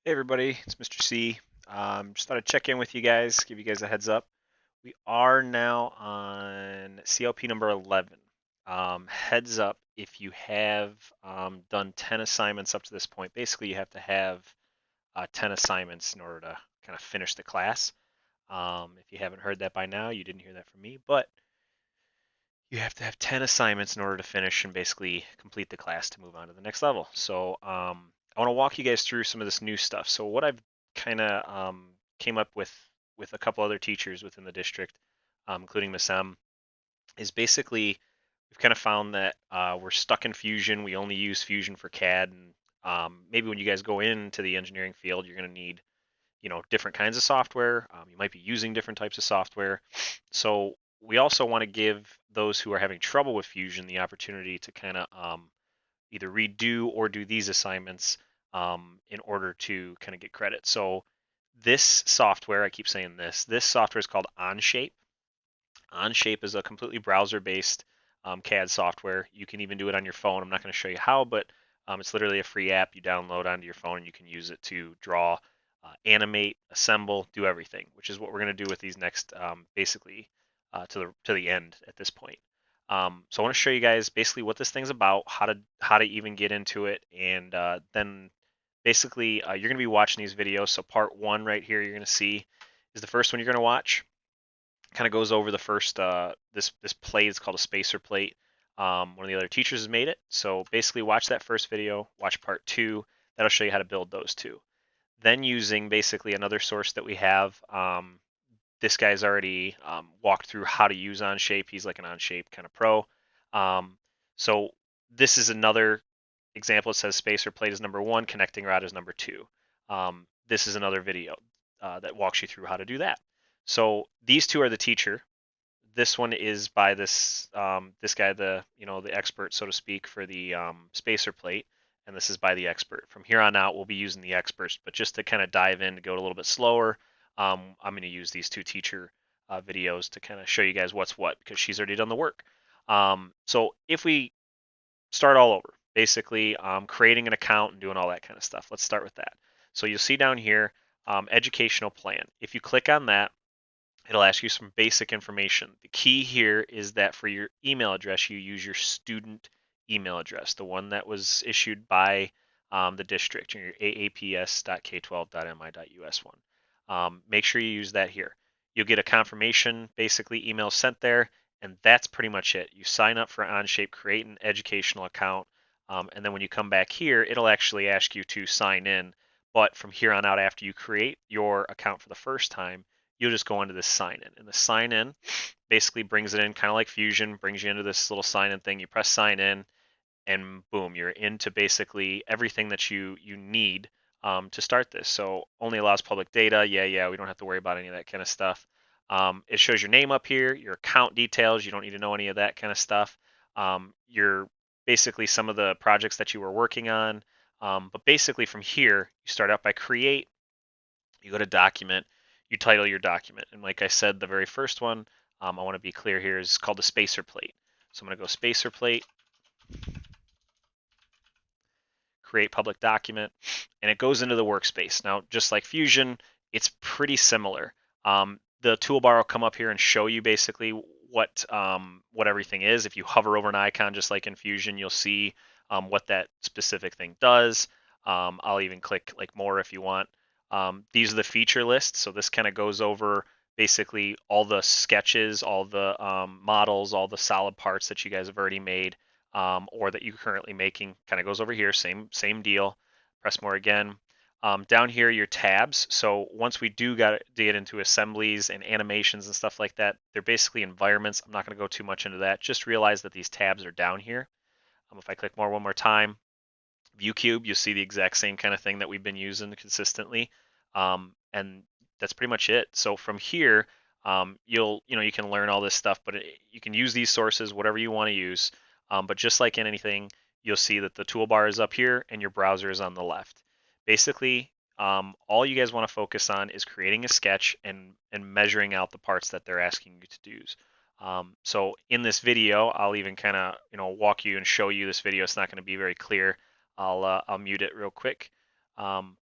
Hey everybody, it's Mr. C. Just thought I'd check in with you guys, give you guys a heads up. We are now on CLP number 11. Heads up, if you have done 10 assignments up to this point, basically you have to have 10 assignments in order to kind of finish the class. If you haven't heard that by now, you didn't hear that from me, but you have to have 10 assignments in order to finish and basically complete the class to move on to the next level. So I want to walk you guys through some of this new stuff. So what I've kind of came up with a couple other teachers within the district, including Miss M, is basically we've kind of found that we're stuck in Fusion. We only use Fusion for CAD, and maybe when you guys go into the engineering field, you're going to need different kinds of software. You might be using different types of software. So we also want to give those who are having trouble with Fusion the opportunity to kind of either redo or do these assignments in order to kind of get credit. So this software, I keep saying this software is called Onshape. Onshape is a completely browser-based CAD software. You can even do it on your phone. I'm not going to show you how, but it's literally a free app you download onto your phone and you can use it to draw, animate, assemble, do everything, which is what we're going to do with these next, basically, to the end at this point. So I want to show you guys basically what this thing's about, how to even get into it, and then basically you're going to be watching these videos. So part one right here you're going to see is the first one you're going to watch. Kind of goes over the first this plate. It's called a spacer plate. One of the other teachers has made it. So basically, watch that first video. Watch part two. That'll show you how to build those two. Then using basically another source that we have. This guy's already walked through how to use Onshape. He's like an Onshape kind of pro. Um, so this is another example. It says spacer plate is number one, connecting rod is number two. This is another video that walks you through how to do that. So these two are the teacher. This one is by this guy, the expert, so to speak, for the spacer plate, and this is by the expert. From here on out, we'll be using the experts, but just to kind of dive in to go a little bit slower, I'm going to use these two teacher videos to kind of show you guys what's what because she's already done the work. So if we start all over, basically creating an account and doing all that kind of stuff, let's start with that. So you'll see down here, educational plan. If you click on that, it'll ask you some basic information. The key here is that for your email address, you use your student email address, the one that was issued by the district, your aaps.k12.mi.us one. Make sure you use that here. You'll get a confirmation, basically email sent there, and that's pretty much it. You sign up for Onshape, create an educational account, and then when you come back here, it'll actually ask you to sign in. But from here on out, after you create your account for the first time, you'll just go into this sign in. And the sign in basically brings it in kind of like Fusion, brings you into this little sign in thing. You press sign in, and boom, you're into basically everything that you need to start this. So only allows public data. Yeah, we don't have to worry about any of that kind of stuff. It shows your name up here, your account details. You don't need to know any of that kind of stuff. Your basically some of the projects that you were working on. But basically from here, you start out by create, you go to document, you title your document. And like I said, the very first one, I want to be clear here, is called the spacer plate. So I'm going to go spacer plate, create public document, and it goes into the workspace. Now, just like Fusion, it's pretty similar. The toolbar will come up here and show you basically what everything is. If you hover over an icon, just like in Fusion, you'll see what that specific thing does. I'll even click like more if you want. These are the feature lists. So this kind of goes over basically all the sketches, all the models, all the solid parts that you guys have already made, or that you're currently making. Kind of goes over here. Same deal. Press more again. Down here, your tabs. So once we do get into assemblies and animations and stuff like that, they're basically environments. I'm not going to go too much into that. Just realize that these tabs are down here. If I click more one more time, view cube, you'll see the exact same kind of thing that we've been using consistently, and that's pretty much it. So from here, you can learn all this stuff, but you can use these sources whatever you want to use. But just like in anything, you'll see that the toolbar is up here and your browser is on the left. Basically, all you guys want to focus on is creating a sketch and measuring out the parts that they're asking you to do. So in this video, I'll even kind of walk you and show you this video. It's not going to be very clear. I'll mute it real quick.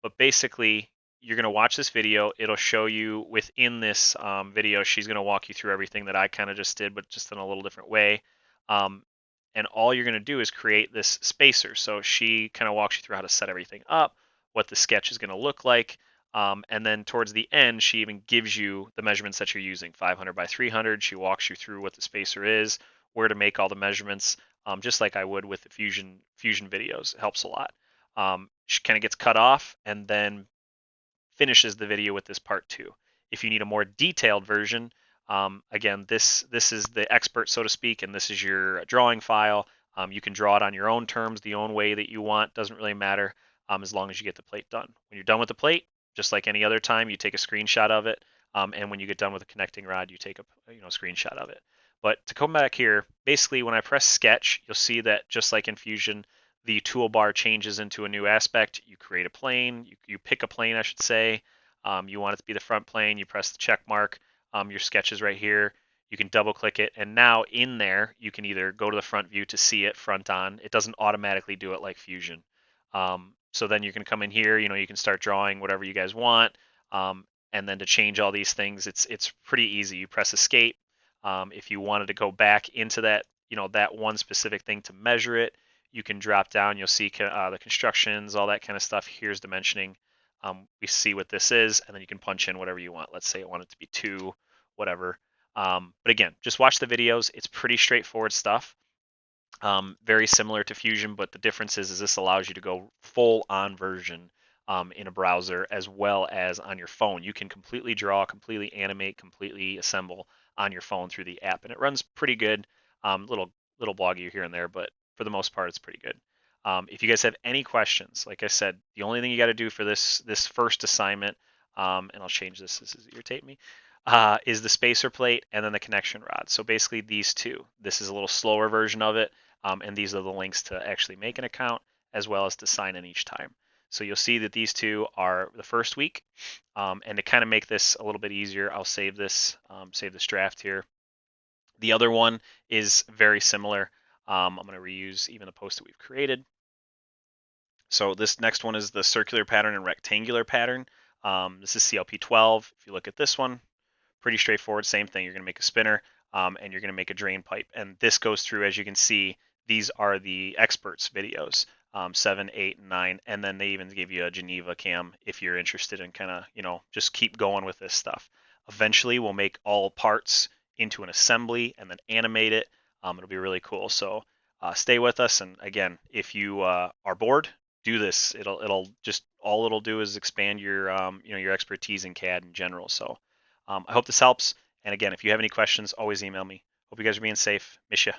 but basically you're going to watch this video. It'll show you within this video, she's going to walk you through everything that I kind of just did, but just in a little different way. And all you're going to do is create this spacer. So she kind of walks you through how to set everything up, what the sketch is going to look like. And then towards the end, she even gives you the measurements that you're using, 500 by 300. She walks you through what the spacer is, where to make all the measurements, just like I would with the Fusion videos. It helps a lot. She kind of gets cut off and then finishes the video with this part 2. If you need a more detailed version, again, this is the expert, so to speak, and this is your drawing file. You can draw it on your own terms, the own way that you want. Doesn't really matter, as long as you get the plate done. When you're done with the plate, just like any other time, you take a screenshot of it, and when you get done with the connecting rod, you take a screenshot of it. But to come back here, basically when I press sketch, you'll see that just like in Fusion, the toolbar changes into a new aspect. You create a plane, you pick a plane, I should say. You want it to be the front plane, you press the check mark. Your sketch is right here. You can double click it, and now in there, you can either go to the front view to see it front on. It doesn't automatically do it like Fusion. So then you can come in here, you can start drawing whatever you guys want. And then to change all these things, it's pretty easy. You press escape. If you wanted to go back into that, that one specific thing to measure it, you can drop down. You'll see the constructions, all that kind of stuff. Here's dimensioning. We see what this is, and then you can punch in whatever you want. Let's say I want it to be 2, whatever. But again, just watch the videos. It's pretty straightforward stuff. Very similar to Fusion, but the difference is this allows you to go full on version in a browser as well as on your phone. You can completely draw, completely animate, completely assemble on your phone through the app, and it runs pretty good. Little bloggy here and there, but for the most part, it's pretty good. If you guys have any questions, like I said, the only thing you got to do for this first assignment, and I'll change this. This is irritating me. Is the spacer plate and then the connection rod. So basically these two. This is a little slower version of it, and these are the links to actually make an account as well as to sign in each time. So you'll see that these two are the first week, and to kind of make this a little bit easier, I'll save this draft here. The other one is very similar. I'm going to reuse even the post that we've created. So this next one is the circular pattern and rectangular pattern. This is CLP 12. If you look at this one, pretty straightforward, same thing. You're going to make a spinner, and you're going to make a drain pipe. And this goes through, as you can see, these are the experts videos, 7, 8, and 9. And then they even give you a Geneva cam if you're interested in kind of, just keep going with this stuff. Eventually, we'll make all parts into an assembly and then animate it. It'll be really cool. So stay with us. And again, if you are bored, do this. It'll just, all it'll do is expand your your expertise in CAD in general. So I hope this helps. And again, if you have any questions, always email me. Hope you guys are being safe. Miss ya.